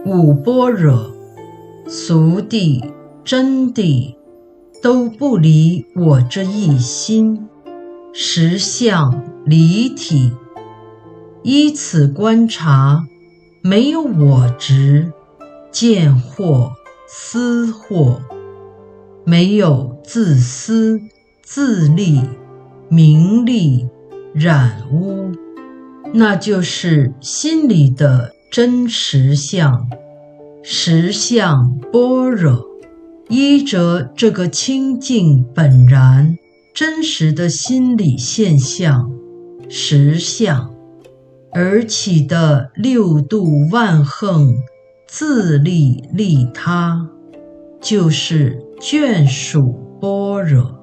五般若，俗谛、真谛都不离我这一心，实相离体。依此观察，没有我执、见惑、思惑，没有自私、自利、名利、染污，那就是心里的真实相，实相般若。依着这个清净本然真实的心理现象实相而起的六度万行自利利他，就是眷属般若。